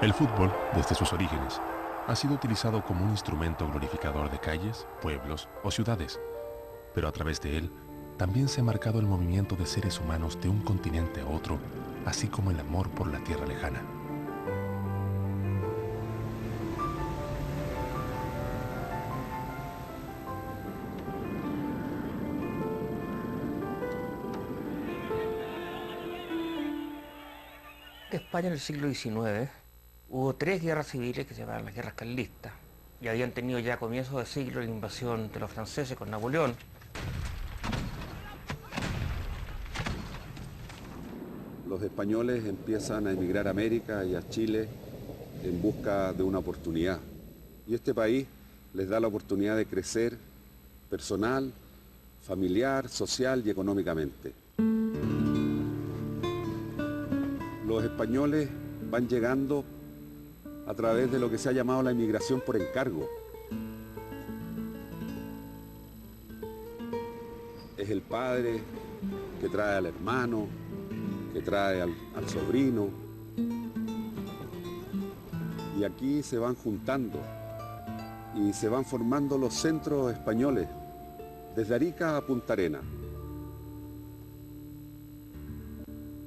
El fútbol, desde sus orígenes, ha sido utilizado como un instrumento glorificador de calles, pueblos o ciudades, pero a través de él también se ha marcado el movimiento de seres humanos de un continente a otro, así como el amor por la tierra lejana. En España en el siglo XIX hubo 3 guerras civiles que se llamaban las guerras carlistas y habían tenido ya a comienzos de siglo la invasión de los franceses con Napoleón. Los españoles empiezan a emigrar a América y a Chile en busca de una oportunidad. Y este país les da la oportunidad de crecer personal, familiar, social y económicamente. Los españoles van llegando a través de lo que se ha llamado la inmigración por encargo. Es el padre que trae al hermano, que trae al sobrino. Y aquí se van juntando y se van formando los centros españoles, desde Arica a Punta Arenas.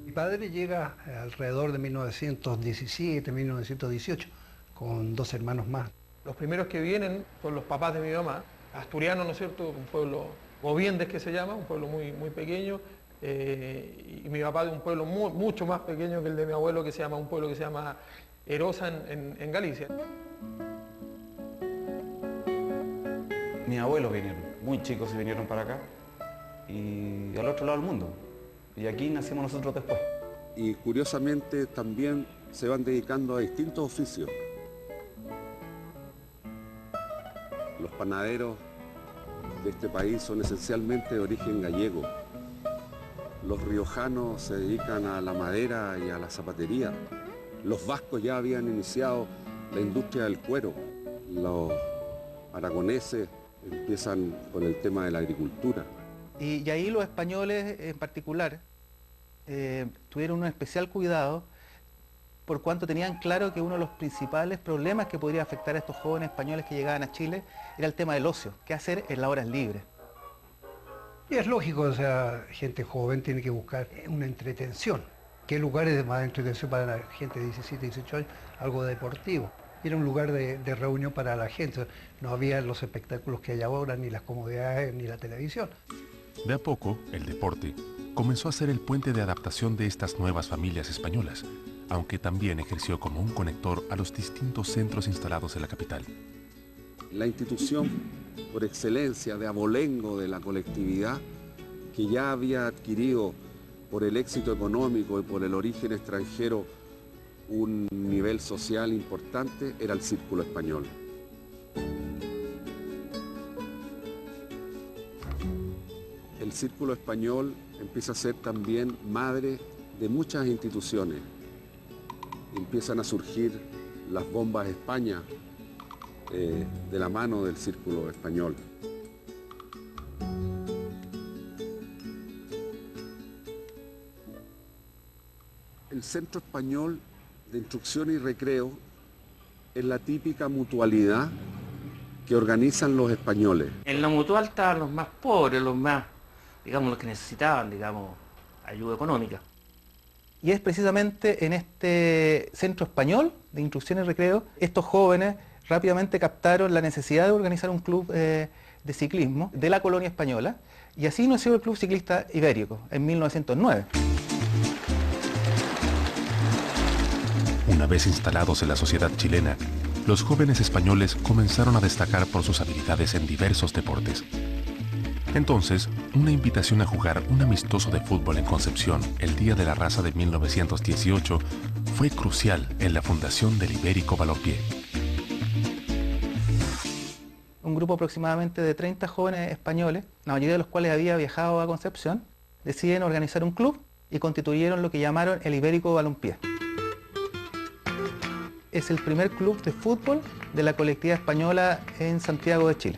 Mi padre llega alrededor de 1917, 1918, con 2 hermanos más. Los primeros que vienen son los papás de mi mamá, asturianos, ¿no es cierto?, un pueblo, Goviendes que se llama, un pueblo muy, muy pequeño, y mi papá de un pueblo mucho más pequeño que el de mi abuelo, que se llama, un pueblo que se llama Erosa en Galicia. Mis abuelos vinieron, muy chicos, se vinieron para acá y al otro lado del mundo. Y aquí nacimos nosotros después. Y curiosamente también se van dedicando a distintos oficios. Los panaderos de este país son esencialmente de origen gallego. Los riojanos se dedican a la madera y a la zapatería. Los vascos ya habían iniciado la industria del cuero. Los aragoneses empiezan con el tema de la agricultura. Y ahí los españoles en particular tuvieron un especial cuidado por cuanto tenían claro que uno de los principales problemas que podría afectar a estos jóvenes españoles que llegaban a Chile era el tema del ocio, qué hacer en las horas libres. Y es lógico, o sea, gente joven tiene que buscar una entretención. ¿Qué lugares de más entretención para la gente de 17, 18 años? Algo deportivo. Era un lugar de reunión para la gente. No había los espectáculos que hay ahora, ni las comodidades, ni la televisión. De a poco, el deporte comenzó a ser el puente de adaptación de estas nuevas familias españolas, aunque también ejerció como un conector a los distintos centros instalados en la capital. La institución por excelencia de abolengo de la colectividad, que ya había adquirido por el éxito económico y por el origen extranjero un nivel social importante, era el Círculo Español. El Círculo Español empieza a ser también madre de muchas instituciones. Empiezan a surgir las bombas España de la mano del Círculo Español. El Centro Español de Instrucción y Recreo es la típica mutualidad que organizan los españoles. En la mutual estaban los más pobres, los más, digamos, los que necesitaban, digamos, ayuda económica. Y es precisamente en este centro español de instrucción y recreo, estos jóvenes rápidamente captaron la necesidad de organizar un club de ciclismo de la colonia española, y así nació el Club Ciclista Ibérico en 1909. Una vez instalados en la sociedad chilena, los jóvenes españoles comenzaron a destacar por sus habilidades en diversos deportes. Entonces, una invitación a jugar un amistoso de fútbol en Concepción el Día de la Raza de 1918 fue crucial en la fundación del Ibérico Balompié. Un grupo aproximadamente de 30 jóvenes españoles, la mayoría de los cuales había viajado a Concepción, deciden organizar un club y constituyeron lo que llamaron el Ibérico Balompié. Es el primer club de fútbol de la colectividad española en Santiago de Chile.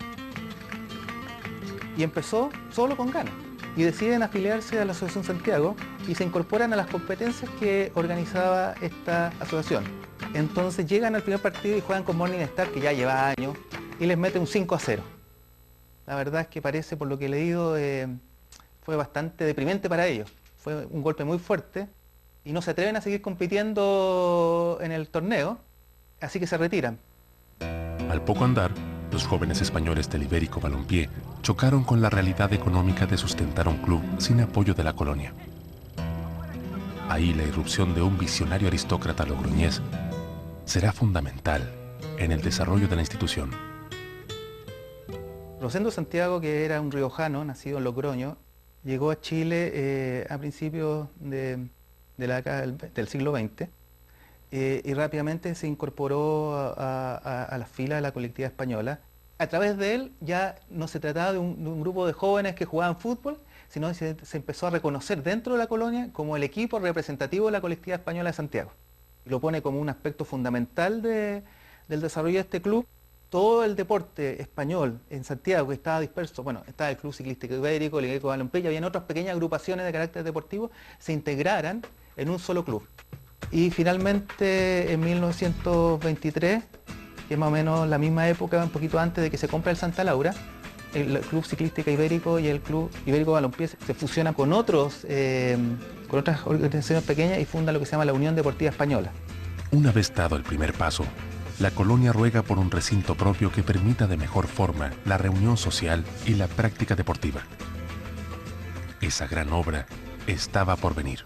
Y empezó solo con ganas. Y deciden afiliarse a la Asociación Santiago y se incorporan a las competencias que organizaba esta asociación. Entonces llegan al primer partido y juegan con Morning Star, que ya lleva años, y les mete un 5-0. La verdad es que parece, por lo que he leído, fue bastante deprimente para ellos. Fue un golpe muy fuerte y no se atreven a seguir compitiendo en el torneo, así que se retiran. Al poco andar, los jóvenes españoles del Ibérico Balompié chocaron con la realidad económica de sustentar un club sin apoyo de la colonia. Ahí la irrupción de un visionario aristócrata logroñés será fundamental en el desarrollo de la institución. Rosendo Santiago, que era un riojano, nacido en Logroño, llegó a Chile a principios de la década del siglo XX y rápidamente se incorporó a las filas de la colectividad española. A través de él ya no se trataba de un grupo de jóvenes que jugaban fútbol, sino que se empezó a reconocer dentro de la colonia como el equipo representativo de la colectividad española de Santiago. Y lo pone como un aspecto fundamental del desarrollo de este club. Todo el deporte español en Santiago, que estaba disperso, bueno, estaba el Club Ciclístico Ibérico, el Ibérico Balompié, y había otras pequeñas agrupaciones de carácter deportivo, se integraran en un solo club. Y finalmente en 1923, que es más o menos la misma época, un poquito antes de que se compra el Santa Laura, el Club Ciclístico Ibérico y el Club Ibérico Balompié se fusionan con otras organizaciones pequeñas y fundan lo que se llama la Unión Deportiva Española. Una vez dado el primer paso, la colonia ruega por un recinto propio que permita de mejor forma la reunión social y la práctica deportiva. Esa gran obra estaba por venir.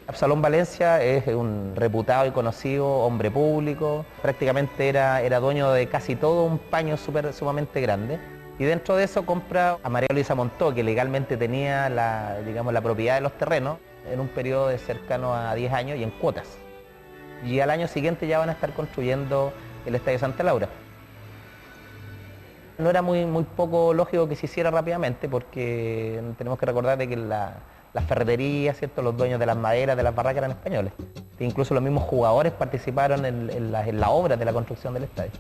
Absalón Valencia es un reputado y conocido hombre público, prácticamente era dueño de casi todo un paño sumamente grande, y dentro de eso compra a María Luisa Montó, que legalmente tenía la propiedad de los terrenos en un periodo de cercano a 10 años y en cuotas. Y al año siguiente ya van a estar construyendo el Estadio Santa Laura. No era muy poco lógico que se hiciera rápidamente, porque tenemos que recordar de que las ferreterías, ¿cierto?, los dueños de las maderas, de las barracas eran españoles. E incluso los mismos jugadores participaron en la obra de la construcción del estadio.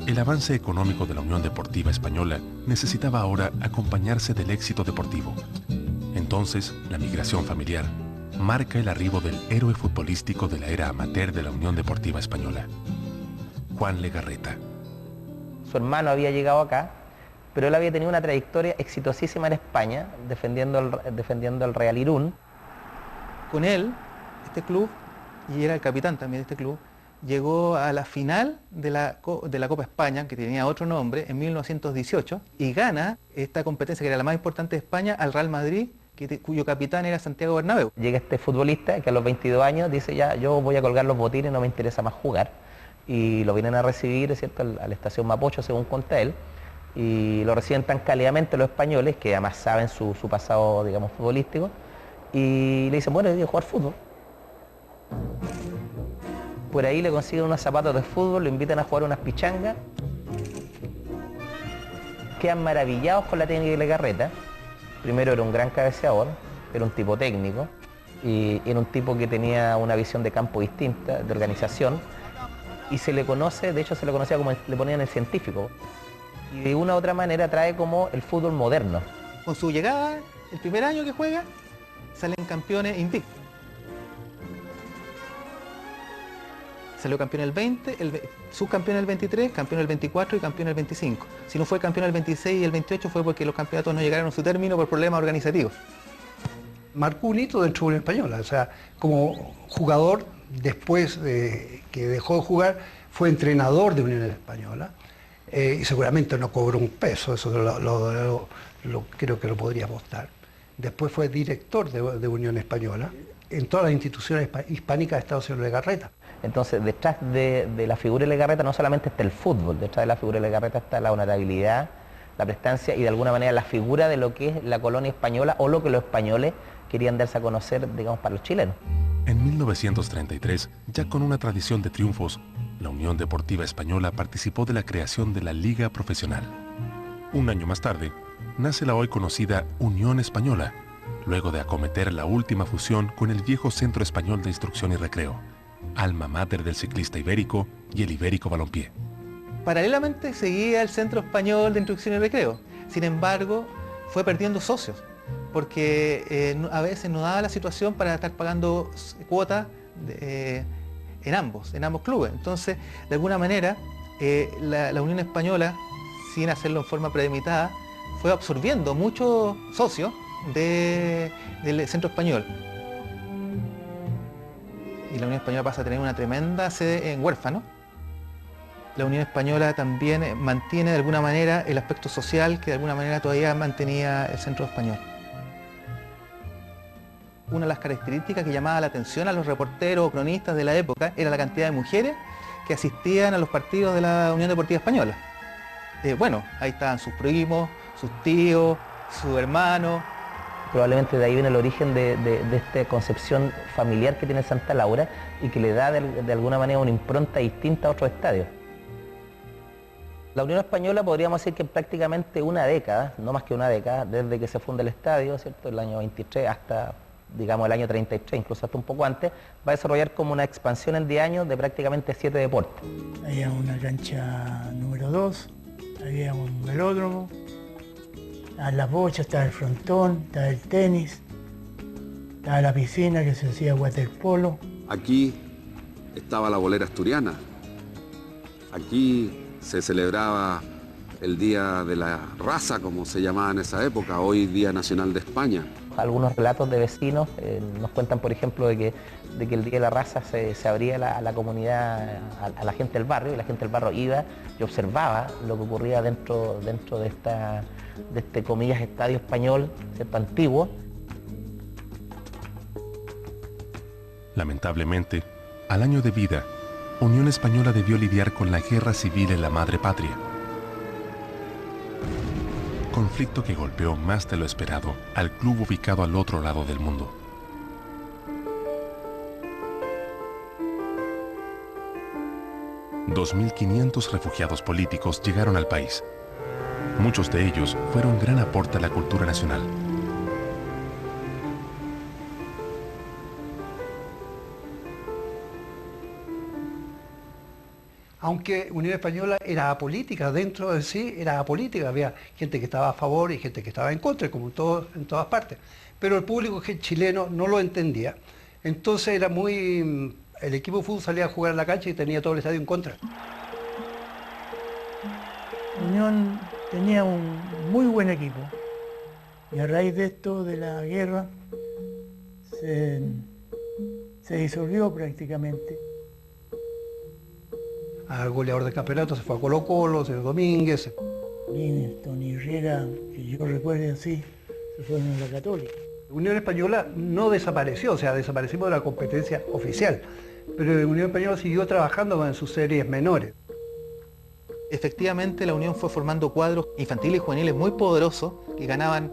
El avance económico de la Unión Deportiva Española necesitaba ahora acompañarse del éxito deportivo. Entonces, la migración familiar marca el arribo del héroe futbolístico de la era amateur de la Unión Deportiva Española, Juan Legarreta. Su hermano había llegado acá, pero él había tenido una trayectoria exitosísima en España, defendiendo el Real Irún. Con él, este club, y era el capitán también de este club, llegó a la final de la Copa España, que tenía otro nombre, en 1918, y gana esta competencia, que era la más importante de España, al Real Madrid, cuyo capitán era Santiago Bernabéu. Llega este futbolista que a los 22 años dice: ya, yo voy a colgar los botines, no me interesa más jugar. Y lo vienen a recibir, ¿cierto?, a la estación Mapocho, según cuenta él, y lo reciben tan cálidamente los españoles, que además saben su pasado, digamos, futbolístico, y le dicen: bueno, yo voy a jugar fútbol. Por ahí le consiguen unos zapatos de fútbol, lo invitan a jugar unas pichangas, quedan maravillados con la técnica de Legarreta. Primero, era un gran cabeceador, era un tipo técnico, y era un tipo que tenía una visión de campo distinta, de organización, y se le conoce, de hecho se le conocía como, le ponían el científico, y de una u otra manera trae como el fútbol moderno. Con su llegada, el primer año que juega, salen campeones invictos. Salió campeón el 20, subcampeón el 23, campeón el 24 y campeón el 25. Si no fue campeón el 26 y el 28 fue porque los campeonatos no llegaron a su término por problemas organizativos. Marcó un hito dentro de Unión Española, o sea, como jugador, después de que dejó de jugar, fue entrenador de Unión Española, y seguramente no cobró un peso, eso creo que lo podría apostar. Después fue director de Unión Española. En todas las instituciones hispánicas ha estado señor Legarreta. Entonces, detrás de la figura de Legarreta no solamente está el fútbol, detrás de la figura de Legarreta está la honorabilidad, la prestancia y de alguna manera la figura de lo que es la colonia española, o lo que los españoles querían darse a conocer, digamos, para los chilenos. En 1933, ya con una tradición de triunfos, la Unión Deportiva Española participó de la creación de la Liga Profesional. Un año más tarde, nace la hoy conocida Unión Española, luego de acometer la última fusión con el viejo Centro Español de Instrucción y Recreo, alma mater del ciclista ibérico y el Ibérico Balompié. Paralelamente seguía el Centro Español de Instrucción y Recreo, sin embargo fue perdiendo socios, porque a veces no daba la situación para estar pagando cuotas en ambos clubes. Entonces, de alguna manera, la Unión Española, sin hacerlo en forma premeditada, fue absorbiendo muchos socios del Centro Español. Y la Unión Española pasa a tener una tremenda sede en Huérfano. La Unión Española también mantiene de alguna manera el aspecto social que de alguna manera todavía mantenía el Centro Español. Una de las características que llamaba la atención a los reporteros o cronistas de la época era la cantidad de mujeres que asistían a los partidos de la Unión Deportiva Española. Bueno, ahí estaban sus primos, sus tíos, sus hermanos. Probablemente de ahí viene el origen de esta concepción familiar que tiene Santa Laura y que le da de alguna manera una impronta distinta a otros estadios. La Unión Española podríamos decir que en prácticamente una década, no más que una década, desde que se funda el estadio, ¿cierto?, el año 23 hasta, digamos, el año 33, incluso hasta un poco antes, va a desarrollar como una expansión en 10 años de prácticamente 7 deportes. Había una cancha número 2, había un velódromo, estaban las bochas, estaba el frontón, estaba el tenis, estaba la piscina que se hacía waterpolo. Aquí estaba la bolera asturiana. Aquí se celebraba el Día de la Raza, como se llamaba en esa época, hoy Día Nacional de España. Algunos relatos de vecinos nos cuentan, por ejemplo, de que el Día de la Raza se abría a la comunidad, a la gente del barrio, y la gente del barrio iba y observaba lo que ocurría dentro de este, comillas, estadio español, ¿cierto?, antiguo. Lamentablemente, al año de vida, Unión Española debió lidiar con la guerra civil en la madre patria. Conflicto que golpeó más de lo esperado al club ubicado al otro lado del mundo. $2.500 refugiados políticos llegaron al país. Muchos de ellos fueron gran aporte a la cultura nacional. Aunque Unión Española era apolítica, dentro de sí era apolítica, había gente que estaba a favor y gente que estaba en contra, como en todas partes. Pero el público chileno no lo entendía. Entonces era muy... El equipo de fútbol salía a jugar a la cancha y tenía todo el estadio en contra. Unión tenía un muy buen equipo. Y a raíz de esto, de la guerra, se disolvió prácticamente. Al goleador del campeonato se fue a Colo-Colo, señor Domínguez. Tony Herrera, que yo recuerde así, se fueron a la Católica. Unión Española no desapareció, o sea, desaparecimos de la competencia oficial, pero Unión Española siguió trabajando en sus series menores. Efectivamente, la Unión fue formando cuadros infantiles y juveniles muy poderosos que ganaban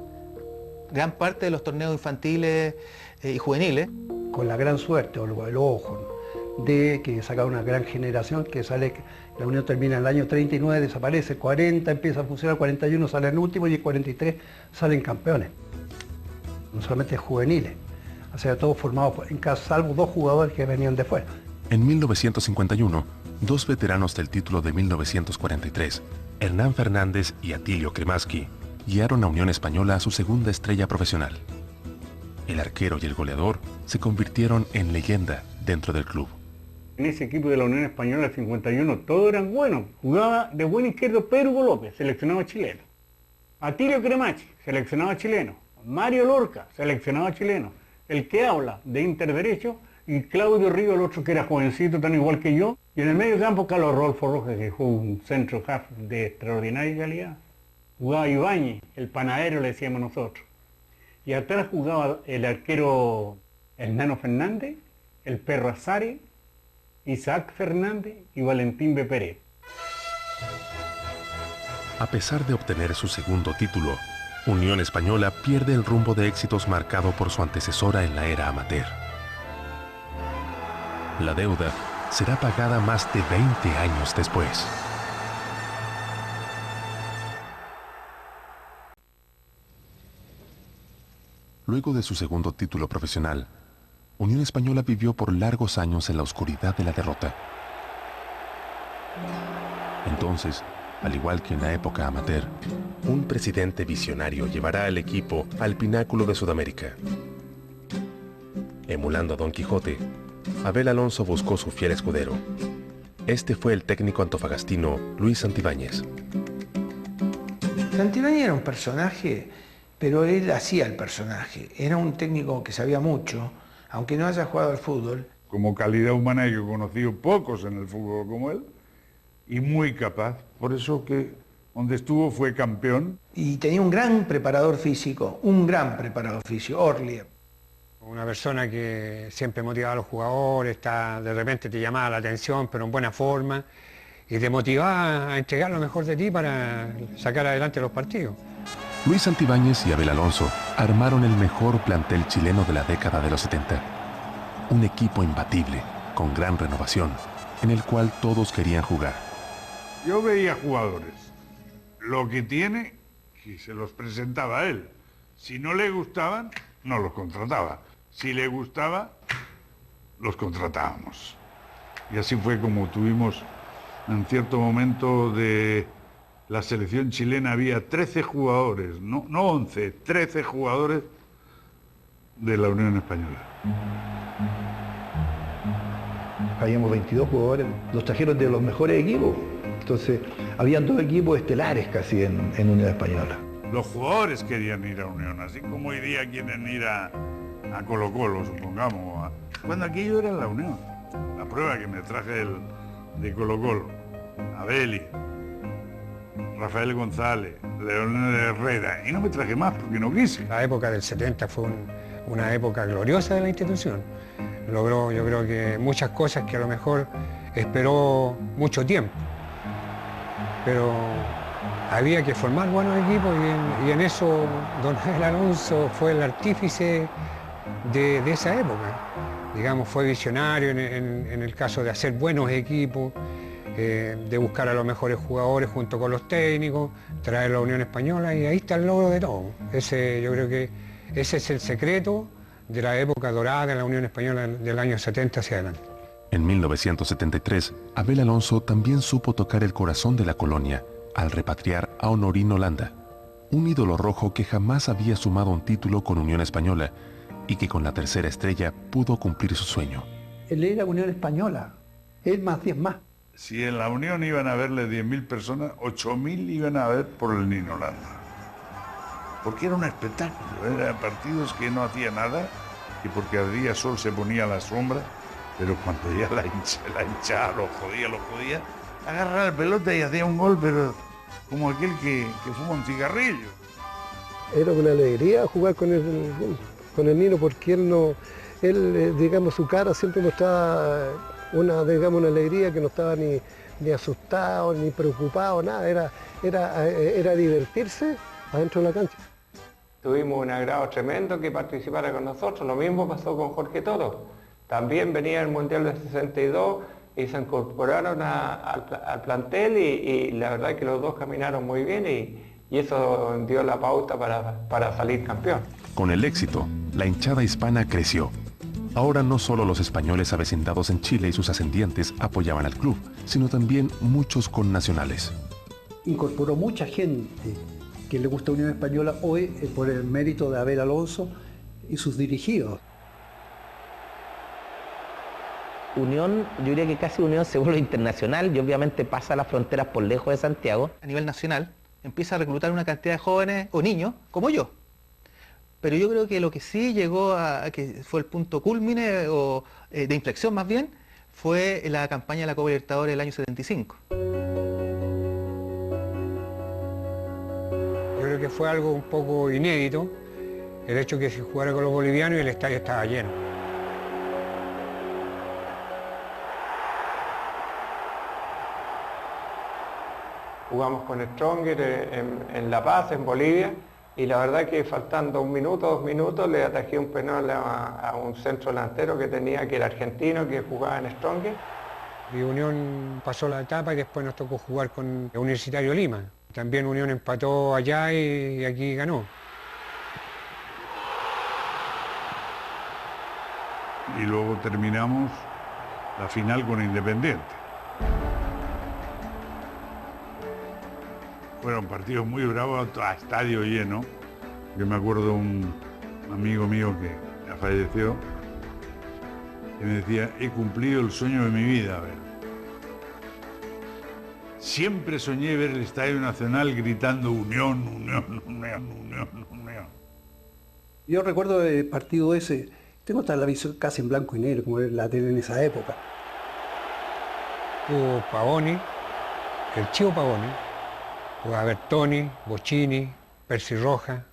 gran parte de los torneos infantiles y juveniles. Con la gran suerte, o el ojo, de que saca una gran generación que sale, la Unión termina en el año 39, desaparece, 40 empieza a funcionar, 41 sale en último y en 43 salen campeones. No solamente juveniles, o sea, todos formados en casa, salvo 2 jugadores que venían de fuera. En 1951, 2 veteranos del título de 1943, Hernán Fernández y Atilio Kremaski, guiaron a Unión Española a su segunda estrella profesional. El arquero y el goleador se convirtieron en leyenda dentro del club. En ese equipo de la Unión Española del 51 todos eran buenos. Jugaba de buen izquierdo Pedro Hugo López, seleccionado chileno. Atilio Kremaski, seleccionado chileno. Mario Lorca, seleccionado chileno. El que habla de Inter derecho, y Claudio Río, el otro que era jovencito, tan igual que yo. Y en el medio campo, Carlos Rodolfo Rojas, que fue un centro half de extraordinaria calidad. Jugaba Ibáñez, el panadero le decíamos nosotros. Y atrás jugaba el arquero Hernán Fernández, el Perro Azares, Isaac Fernández y Valentín Beperet. A pesar de obtener su segundo título, Unión Española pierde el rumbo de éxitos marcado por su antecesora en la era amateur. La deuda será pagada más de 20 años después. Luego de su segundo título profesional, Unión Española vivió por largos años en la oscuridad de la derrota. Entonces, al igual que en la época amateur, un presidente visionario llevará al equipo al pináculo de Sudamérica. Emulando a Don Quijote, Abel Alonso buscó su fiel escudero. Este fue el técnico antofagastino Luis Santibáñez. Santibáñez era un personaje, pero él hacía el personaje. Era un técnico que sabía mucho, aunque no haya jugado al fútbol. Como calidad humana yo he conocido pocos en el fútbol como él, y muy capaz. Por eso que donde estuvo fue campeón. Y tenía un gran preparador físico, Orlier. Una persona que siempre motivaba a los jugadores, de repente te llamaba la atención, pero en buena forma, y te motivaba a entregar lo mejor de ti para sacar adelante los partidos. Luis Santibáñez y Abel Alonso armaron el mejor plantel chileno de la década de los 70. Un equipo imbatible, con gran renovación, en el cual todos querían jugar. Yo veía jugadores, lo que tiene, y se los presentaba a él. Si no le gustaban, no los contrataba. Si le gustaba, los contratábamos. Y así fue como tuvimos, en cierto momento de la selección chilena, había 13 jugadores, no 11, 13 jugadores de la Unión Española. Habíamos 22 jugadores, los trajeron de los mejores equipos. Entonces, habían 2 equipos estelares casi en Unión Española. Los jugadores querían ir a Unión, así como hoy día quieren ir a Colo-Colo, supongamos. Cuando aquello era la Unión. La prueba que me traje de Colo-Colo, Abeli, Rafael González, Leonel Herrera, y no me traje más porque no quise. La época del 70 fue una época gloriosa de la institución. Logró, yo creo que muchas cosas que a lo mejor esperó mucho tiempo. Pero había que formar buenos equipos y en eso don Abel Alonso fue el artífice de esa época. Digamos, fue visionario en el caso de hacer buenos equipos, de buscar a los mejores jugadores junto con los técnicos, traer la Unión Española, y ahí está el logro de todo. Yo creo que ese es el secreto de la época dorada de la Unión Española del año 70 hacia adelante. En 1973, Abel Alonso también supo tocar el corazón de la colonia al repatriar a Honorino Landa, un ídolo rojo que jamás había sumado un título con Unión Española y que con la tercera estrella pudo cumplir su sueño. Él era Unión Española, él más 10 más. Si en la Unión iban a verle 10.000 personas, 8.000 iban a ver por el Nino Landa. Porque era un espectáculo, eran partidos que no hacía nada, y porque al día sol se ponía a la sombra, pero cuando ya la hinchaba, lo jodía, agarraba la pelota y hacía un gol, pero como aquel que fuma un cigarrillo. Era una alegría jugar con el Nino, porque él, digamos, su cara siempre mostraba una alegría, que no estaba ni asustado, ni preocupado, nada, era divertirse adentro de la cancha. Tuvimos un agrado tremendo que participara con nosotros. Lo mismo pasó con Jorge Toro. También venía el Mundial del 62 y se incorporaron al plantel y la verdad es que los dos caminaron muy bien y eso dio la pauta para salir campeón. Con el éxito, la hinchada hispana creció. Ahora no solo los españoles avecindados en Chile y sus ascendientes apoyaban al club, sino también muchos connacionales. Incorporó mucha gente que le gusta Unión Española hoy por el mérito de Abel Alonso y sus dirigidos. Unión, yo diría que casi Unión se vuelve internacional y obviamente pasa las fronteras por lejos de Santiago. A nivel nacional empieza a reclutar una cantidad de jóvenes o niños como yo. Pero yo creo que lo que sí llegó que fue el punto cúlmine o de inflexión más bien, fue la campaña de la Copa Libertadores del año 75. Yo creo que fue algo un poco inédito, el hecho que se jugara con los bolivianos y el estadio estaba lleno. Jugamos con Stronger en La Paz, en Bolivia, y la verdad que faltando 1 minuto, 2 minutos, le atajé un penal a un centro delantero que era argentino, que jugaba en Stronger. Y Unión pasó la etapa y después nos tocó jugar con Universitario Lima. También Unión empató allá y aquí ganó. Y luego terminamos la final con Independiente. Fueron partidos muy bravos, a estadio lleno. Yo me acuerdo de un amigo mío que ya falleció, y me decía, he cumplido el sueño de mi vida, a ver. Siempre soñé ver el Estadio Nacional gritando Unión, Unión, Unión, Unión, Unión. Yo recuerdo el partido ese, tengo hasta la visión casi en blanco y negro, como la tele en esa época. Hubo Pavoni, el Chivo Pavoni, jugaba Bertoni, Bocchini, Percy Roja.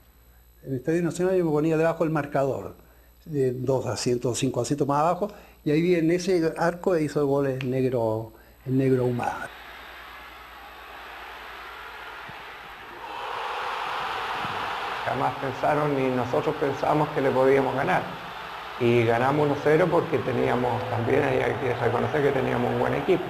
En el Estadio Nacional yo me ponía debajo del marcador, de 2 asientos, 5 asientos más abajo, y ahí en ese arco hizo el gol el negro Humada. Jamás pensaron ni nosotros pensábamos que le podíamos ganar. Y ganamos 1-0 porque teníamos también, hay que reconocer que teníamos un buen equipo.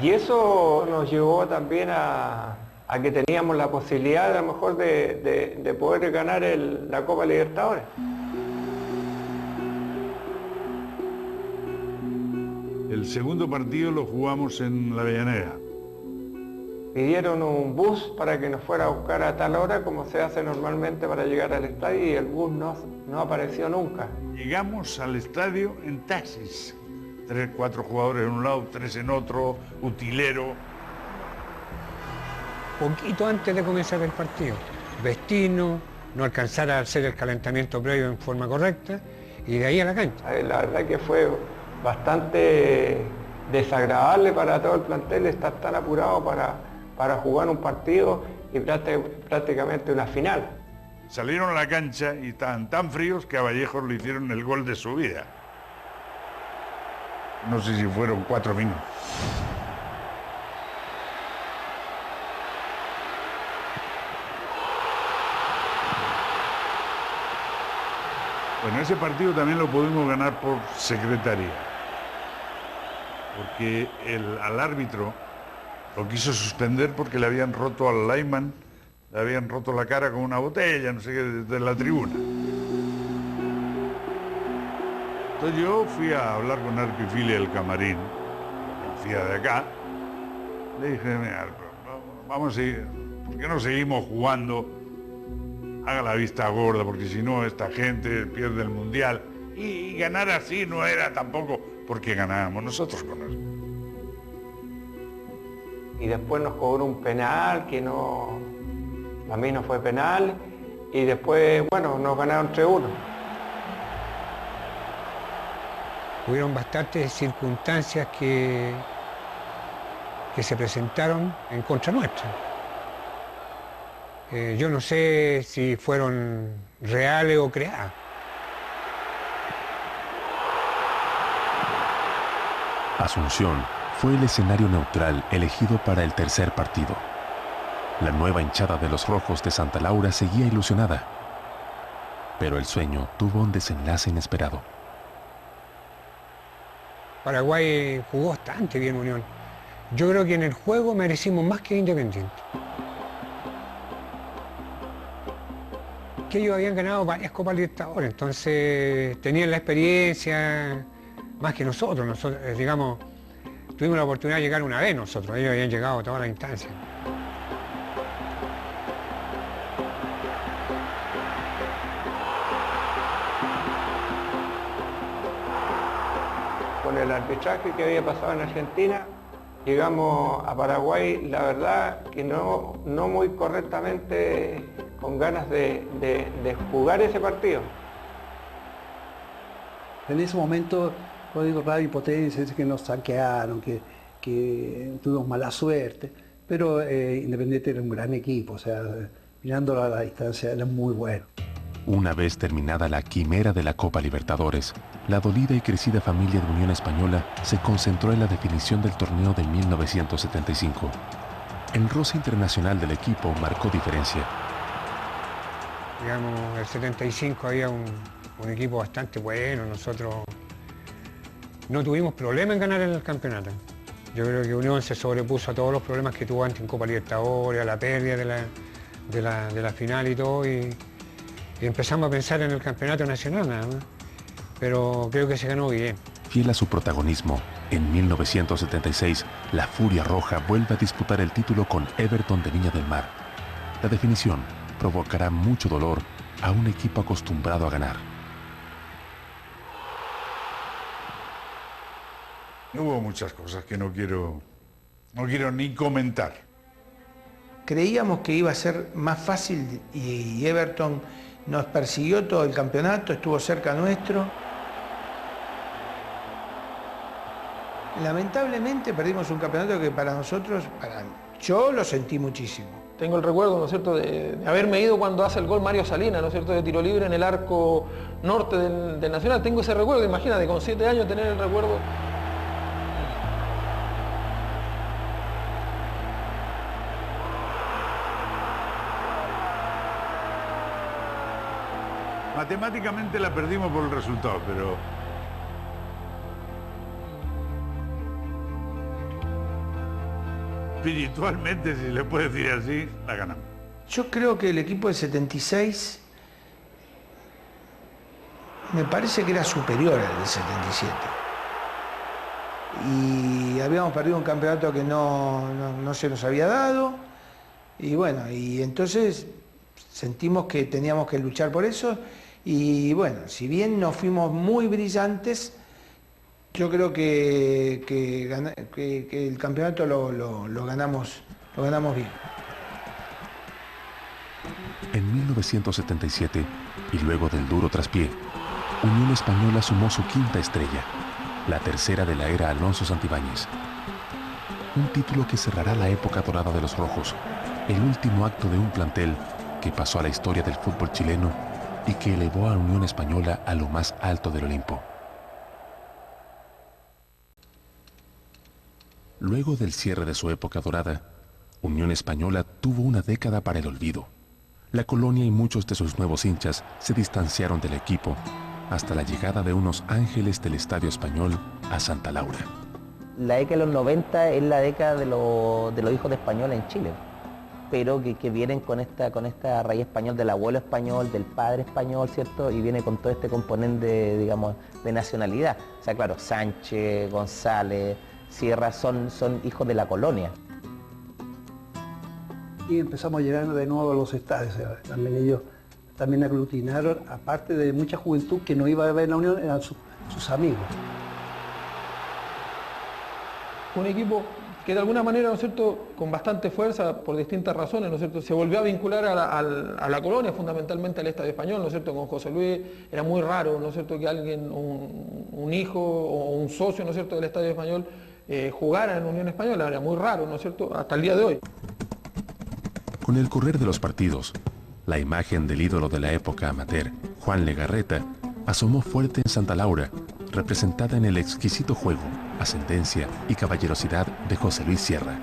Y eso nos llevó también a que teníamos la posibilidad a lo mejor de poder ganar la Copa Libertadores. El segundo partido lo jugamos en la Avellaneda. Pidieron un bus para que nos fuera a buscar a tal hora como se hace normalmente para llegar al estadio y el bus no apareció nunca. Llegamos al estadio en taxis. 3, 4 jugadores en un lado, 3 en otro, utilero. Poquito antes de comenzar el partido, vestirnos, no alcanzar a hacer el calentamiento previo en forma correcta y de ahí a la cancha. La verdad que fue bastante desagradable para todo el plantel estar tan apurado para jugar un partido y prácticamente una final. Salieron a la cancha y estaban tan fríos que a Vallejos le hicieron el gol de su vida. No sé si fueron 4 minutos. Bueno, ese partido también lo pudimos ganar por secretaría. Porque al árbitro lo quiso suspender porque le habían roto al lineman, le habían roto la cara con una botella, no sé qué, de la tribuna. Entonces yo fui a hablar con Arquifili del camarín, lo conocía de acá. Le dije, mira, vamos a ir, ¿por qué no seguimos jugando? Haga la vista gorda, porque si no esta gente pierde el mundial. Y ganar así no era tampoco porque ganábamos nosotros con eso. Y después nos cobró un penal que a mí no fue penal, y después, bueno, nos ganaron 3-1. Hubieron bastantes circunstancias que se presentaron en contra nuestra. Yo no sé si fueron reales o creadas. Asunción fue el escenario neutral elegido para el tercer partido. La nueva hinchada de los Rojos de Santa Laura seguía ilusionada, pero el sueño tuvo un desenlace inesperado. Paraguay jugó bastante bien Unión. Yo creo que en el juego merecimos más que Independiente. Que ellos habían ganado varias Copas Libertadores, entonces tenían la experiencia más que nosotros, digamos, tuvimos la oportunidad de llegar una vez nosotros, ellos habían llegado a todas las instancias. Con el arbitraje que había pasado en Argentina, llegamos a Paraguay, la verdad que no muy correctamente, con ganas de jugar ese partido. En ese momento, digo, rabia y potencia, es que nos saquearon, que tuvimos mala suerte, pero Independiente era un gran equipo, o sea, mirándolo a la distancia era muy bueno. Una vez terminada la quimera de la Copa Libertadores, la dolida y crecida familia de Unión Española se concentró en la definición del torneo de 1975. El roce internacional del equipo marcó diferencia. Digamos, en el 75 había un equipo bastante bueno, nosotros no tuvimos problema en ganar el campeonato. Yo creo que Unión se sobrepuso a todos los problemas que tuvo antes en Copa Libertadores, a la pérdida de la final y todo, y empezamos a pensar en el campeonato nacional nada más, pero creo que se ganó bien. Fiel a su protagonismo, en 1976, la Furia Roja vuelve a disputar el título con Everton de Viña del Mar. La definición provocará mucho dolor a un equipo acostumbrado a ganar. Hubo muchas cosas que no quiero ni comentar. Creíamos que iba a ser más fácil y Everton nos persiguió todo el campeonato, estuvo cerca nuestro. Lamentablemente perdimos un campeonato que para nosotros, yo lo sentí muchísimo. Tengo el recuerdo, ¿no es cierto?, de haberme ido cuando hace el gol Mario Salinas, ¿no es cierto?, de tiro libre en el arco norte del Nacional. Tengo ese recuerdo, imagínate, con 7 años tener el recuerdo. Matemáticamente la perdimos por el resultado, pero espiritualmente, si le puedes decir así, la ganamos. Yo creo que el equipo del 76 me parece que era superior al del 77. Y habíamos perdido un campeonato que no se nos había dado. Y bueno, y entonces sentimos que teníamos que luchar por eso. Y bueno, si bien no fuimos muy brillantes, yo creo que el campeonato lo ganamos bien. En 1977, y luego del duro traspié, Unión Española sumó su 5ª estrella, la tercera de la era Alonso Santibáñez. Un título que cerrará la época dorada de los rojos, el último acto de un plantel que pasó a la historia del fútbol chileno y que elevó a Unión Española a lo más alto del Olimpo. Luego del cierre de su época dorada, Unión Española tuvo una década para el olvido. La colonia y muchos de sus nuevos hinchas se distanciaron del equipo hasta la llegada de unos ángeles del Estadio Español a Santa Laura. La década de los 90 es la década de los hijos de Español en Chile, pero que vienen con esta raíz español del abuelo español, del padre español, ¿cierto? Y viene con todo este componente, digamos, de nacionalidad. O sea, claro, Sánchez, González, Sierra son hijos de la colonia. Y empezamos a llegar de nuevo a los estadios. O sea, también ellos también aglutinaron, aparte de mucha juventud que no iba a ver la Unión, eran sus amigos. Un equipo que de alguna manera, ¿no es cierto?, con bastante fuerza, por distintas razones, ¿no es cierto?, se volvió a vincular a la colonia, fundamentalmente al Estadio Español, ¿no es cierto?, con José Luis. Era muy raro, ¿no es cierto?, que alguien, un hijo o un socio, ¿no es cierto?, del Estadio Español jugara en Unión Española. Era muy raro, ¿no es cierto?, hasta el día de hoy. Con el correr de los partidos, la imagen del ídolo de la época amateur, Juan Legarreta, asomó fuerte en Santa Laura, representada en el exquisito juego, ascendencia y caballerosidad de José Luis Sierra,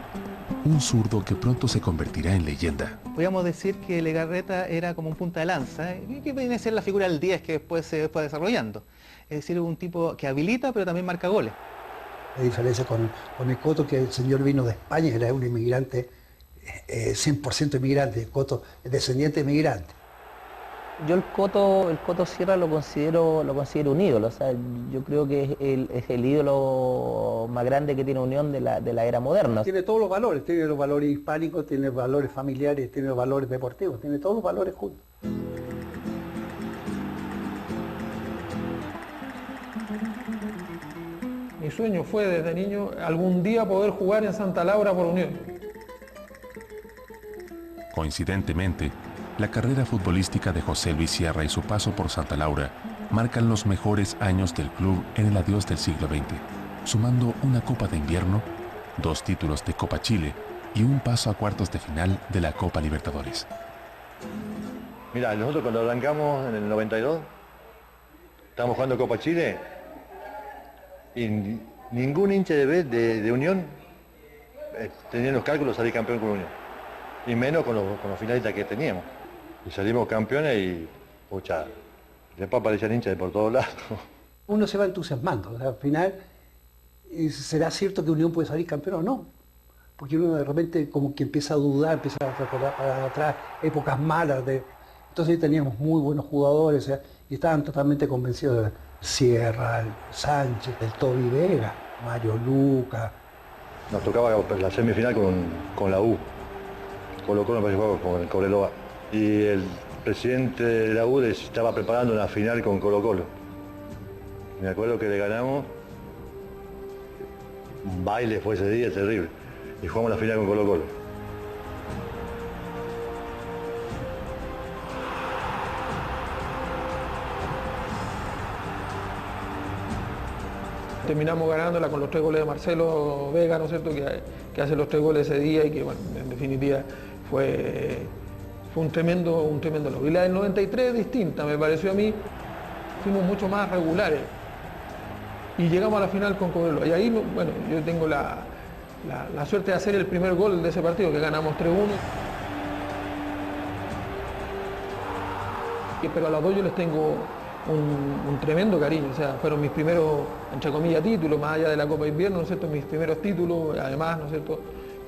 un zurdo que pronto se convertirá en leyenda. Podríamos decir que Legarreta era como un punta de lanza, que viene a ser la figura del 10 que después se fue desarrollando. Es decir, un tipo que habilita pero también marca goles. La diferencia con el Coto, que el señor vino de España, era un inmigrante, 100% inmigrante. El Coto es descendiente de inmigrante. Yo el Coto Sierra lo considero un ídolo. O sea, yo creo que es el ídolo más grande que tiene Unión de la era moderna. Tiene todos los valores, tiene los valores hispánicos, tiene valores familiares, tiene los valores deportivos, tiene todos los valores juntos. Mi sueño fue desde niño algún día poder jugar en Santa Laura por Unión. Coincidentemente, la carrera futbolística de José Luis Sierra y su paso por Santa Laura marcan los mejores años del club en el adiós del siglo XX, sumando una Copa de Invierno, 2 títulos de Copa Chile y un paso a cuartos de final de la Copa Libertadores. Mira, nosotros cuando arrancamos en el 92, estábamos jugando Copa Chile y ningún hincha de Unión tenía los cálculos de salir campeón con Unión, y menos con los finalistas que teníamos. Y salimos campeones y, pucha, después aparecían hinchas de por todos lados. Uno se va entusiasmando, o sea, al final, ¿será cierto que Unión puede salir campeón o no? Porque uno de repente como que empieza a dudar, empieza a recordar para atrás épocas malas. Entonces teníamos muy buenos jugadores, y estaban totalmente convencidos de Sierra, el Sánchez, el Toby Vega, Mario Luca. Nos tocaba la semifinal con la U. Colo-Colo me parece que jugaba con el Cobreloa. Y el presidente de la U estaba preparando una final con Colo-Colo. Me acuerdo que le ganamos Un baile fue ese día terrible. Y jugamos la final con Colo-Colo. Terminamos ganándola con los 3 goles de Marcelo Vega, ¿no es cierto?, que hace los 3 goles ese día y que, bueno, en definitiva fue un tremendo logro. Y la del 93 es distinta, me pareció a mí, fuimos mucho más regulares y llegamos a la final con Cobreloa. Y ahí, bueno, yo tengo la suerte de hacer el primer gol de ese partido, que ganamos 3-1. Pero a los dos yo les tengo un tremendo cariño, o sea, fueron mis primeros, entre comillas, títulos, más allá de la Copa de Invierno, ¿no es cierto?, mis primeros títulos, además, ¿no es cierto?,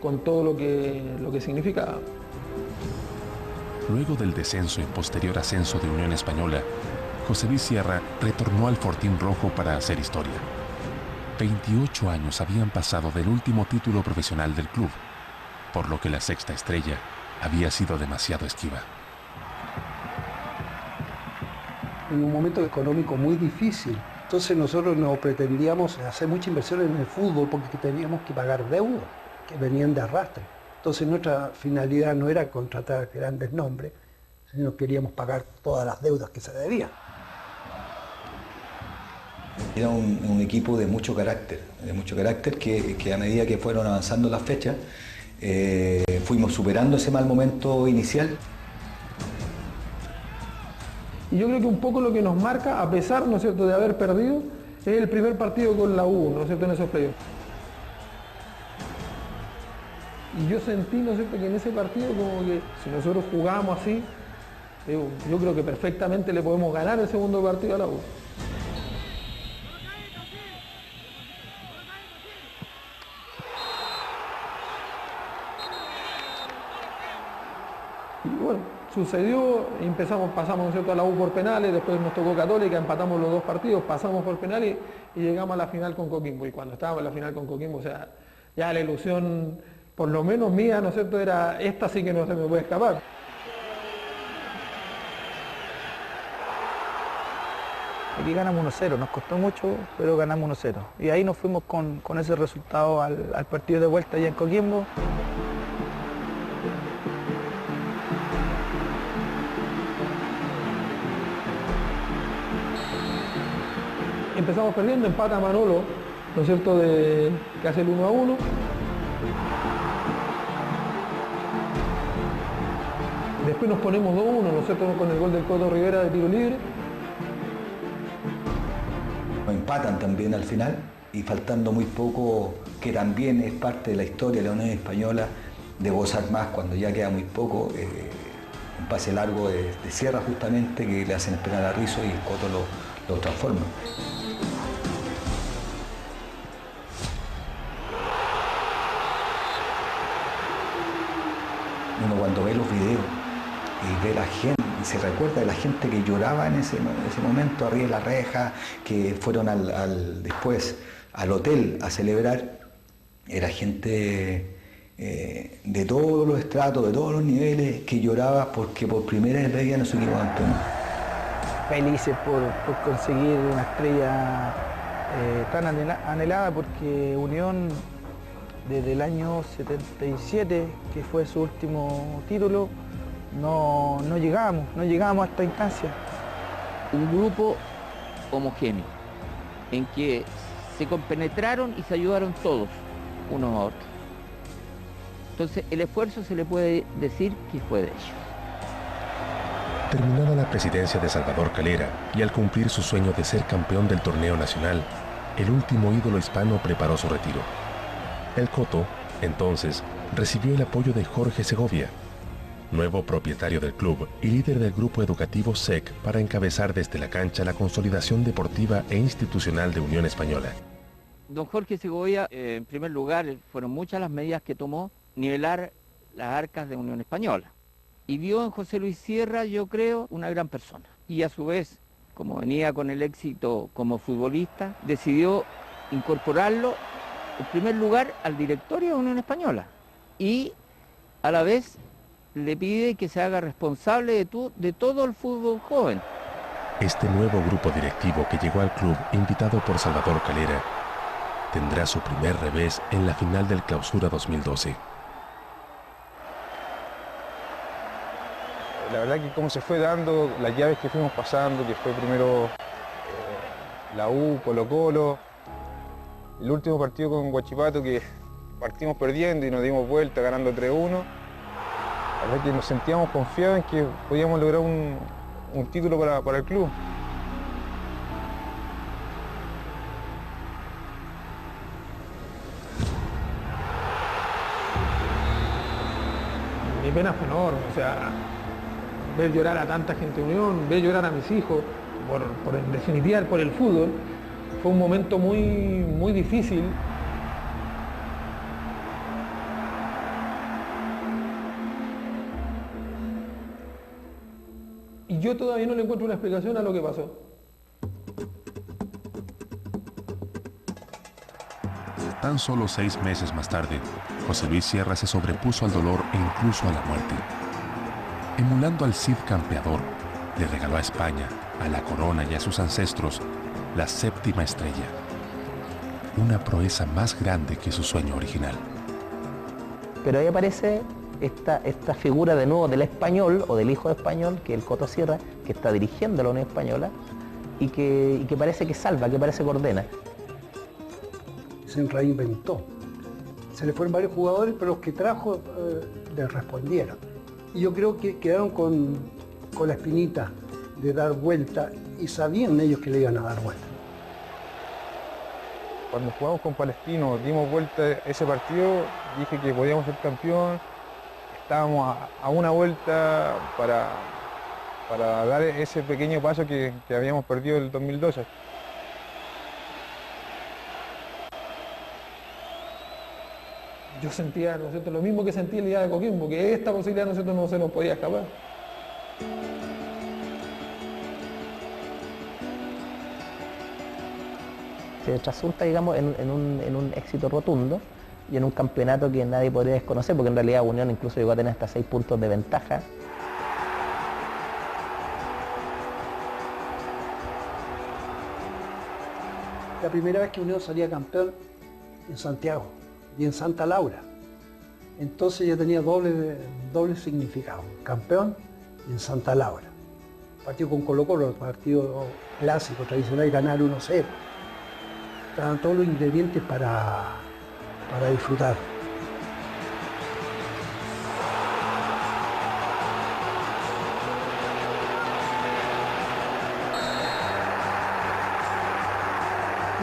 con todo lo que significaba. Luego del descenso y posterior ascenso de Unión Española, José Luis Sierra retornó al Fortín Rojo para hacer historia. 28 años habían pasado del último título profesional del club, por lo que la sexta estrella había sido demasiado esquiva. En un momento económico muy difícil. Entonces nosotros no pretendíamos hacer mucha inversión en el fútbol porque teníamos que pagar deudas que venían de arrastre. Entonces nuestra finalidad no era contratar grandes nombres, sino queríamos pagar todas las deudas que se debían. Era un equipo de mucho carácter que a medida que fueron avanzando las fechas, fuimos superando ese mal momento inicial. Y yo creo que un poco lo que nos marca, a pesar, ¿no es cierto?, de haber perdido, es el primer partido con la U, ¿no es cierto?, en esos playoffs. Y yo sentí, ¿no es cierto?, que en ese partido como que si nosotros jugamos así, yo creo que perfectamente le podemos ganar el segundo partido a la U. Y bueno, sucedió, pasamos, ¿no es cierto?, a la U por penales, después nos tocó Católica, empatamos los 2 partidos, pasamos por penales y llegamos a la final con Coquimbo. Y cuando estábamos en la final con Coquimbo, o sea, ya la ilusión, por lo menos mía, ¿no es cierto?, era esta sí que no se me puede escapar. Aquí ganamos 1-0, nos costó mucho, pero ganamos 1-0. Y ahí nos fuimos con ese resultado al partido de vuelta allá en Coquimbo. Empezamos perdiendo, empata Manolo, ¿no es cierto?, que hace el 1-1. Después nos ponemos 2-1, ¿no es cierto?, con el gol del Coto Rivera de tiro libre. Nos empatan también al final y faltando muy poco, que también es parte de la historia de la Unión Española, de gozar más cuando ya queda muy poco, un pase largo de Sierra justamente, que le hacen esperar a Rizzo y el Coto lo transforma. Uno cuando ve los videos y ve la gente, y se recuerda de la gente que lloraba en ese momento arriba de la reja, que fueron después al hotel a celebrar, era gente de todos los estratos, de todos los niveles, que lloraba porque por primera vez veían a su equipo campeón. Felices por conseguir una estrella tan anhelada, porque Unión desde el año 77, que fue su último título, no llegamos a esta instancia. Un grupo homogéneo, en que se compenetraron y se ayudaron todos, unos a otros. Entonces el esfuerzo se le puede decir que fue de ellos. Terminada la presidencia de Salvador Calera y al cumplir su sueño de ser campeón del torneo nacional, el último ídolo hispano preparó su retiro. El Coto, entonces, recibió el apoyo de Jorge Segovia, nuevo propietario del club y líder del grupo educativo SEC, para encabezar desde la cancha la consolidación deportiva e institucional de Unión Española. Don Jorge Segovia, en primer lugar, fueron muchas las medidas que tomó, nivelar las arcas de Unión Española. Y vio en José Luis Sierra, yo creo, una gran persona. Y a su vez, como venía con el éxito como futbolista, decidió incorporarlo en primer lugar al directorio de Unión Española y a la vez le pide que se haga responsable de todo el fútbol joven. Este nuevo grupo directivo que llegó al club invitado por Salvador Calera tendrá su primer revés en la final del Clausura 2012. La verdad que como se fue dando, las llaves que fuimos pasando, que fue primero la U, Colo-Colo, el último partido con Huachipato que partimos perdiendo y nos dimos vuelta ganando 3-1, la verdad que nos sentíamos confiados en que podíamos lograr un título para el club. Mi pena fue enorme, o sea, ver llorar a tanta gente de Unión, ver llorar a mis hijos, en definitiva por el fútbol, fue un momento muy difícil. Y yo todavía no le encuentro una explicación a lo que pasó. Tan solo 6 meses más tarde, José Luis Sierra se sobrepuso al dolor e incluso a la muerte. Emulando al Cid campeador, le regaló a España, a la corona y a sus ancestros la 7ª estrella, una proeza más grande que su sueño original. Pero ahí aparece esta figura de nuevo del español o del hijo de español, que es el Coto Sierra, que está dirigiendo la Unión Española y que parece que salva, que parece que ordena. Se reinventó. Se le fueron varios jugadores, pero los que trajo le respondieron. Y yo creo que quedaron con la espinita de dar vuelta y sabían ellos que le iban a dar vuelta. Cuando jugamos con Palestino, dimos vuelta ese partido, dije que podíamos ser campeón, estábamos a una vuelta para dar ese pequeño paso que habíamos perdido el 2012. Yo sentía, ¿no es cierto?, lo mismo que sentí el día de Coquimbo, que esta posibilidad, ¿no es cierto?, no se nos podía escapar. Se resulta, digamos, en un éxito rotundo y en un campeonato que nadie podría desconocer, porque en realidad Unión incluso llegó a tener hasta 6 puntos de ventaja. La primera vez que Unión salía campeón en Santiago y en Santa Laura. Entonces ya tenía doble significado. Campeón en Santa Laura. Partido con Colo-Colo, partido clásico, tradicional, ganar 1-0. Estaban todos los ingredientes para disfrutar.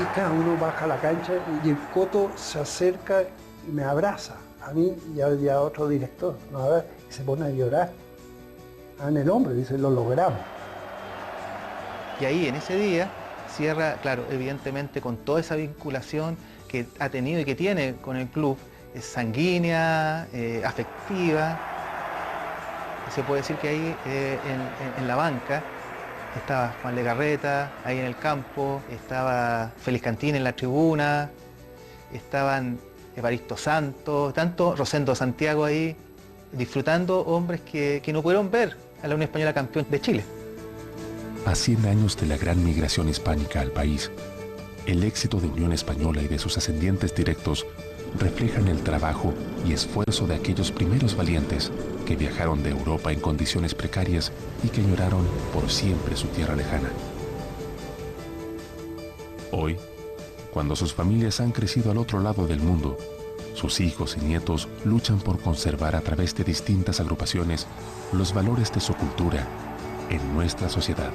Y cada uno baja a la cancha y el Coto se acerca y me abraza, a mí y a otro director, y se pone a llorar. En el hombro, dice, lo logramos. Y ahí, en ese día, Sierra, claro, evidentemente con toda esa vinculación que ha tenido y que tiene con el club, es sanguínea, afectiva. Se puede decir que ahí, en la banca, estaba Juan Legarreta, ahí en el campo, estaba Félix Cantín en la tribuna, estaban Evaristo Santos, tanto Rosendo Santiago ahí, disfrutando hombres que no pudieron ver a la Unión Española campeón de Chile. A 100 años de la gran migración hispánica al país, el éxito de Unión Española y de sus ascendientes directos reflejan el trabajo y esfuerzo de aquellos primeros valientes que viajaron de Europa en condiciones precarias y que añoraron por siempre su tierra lejana. Hoy, cuando sus familias han crecido al otro lado del mundo, sus hijos y nietos luchan por conservar a través de distintas agrupaciones los valores de su cultura en nuestra sociedad.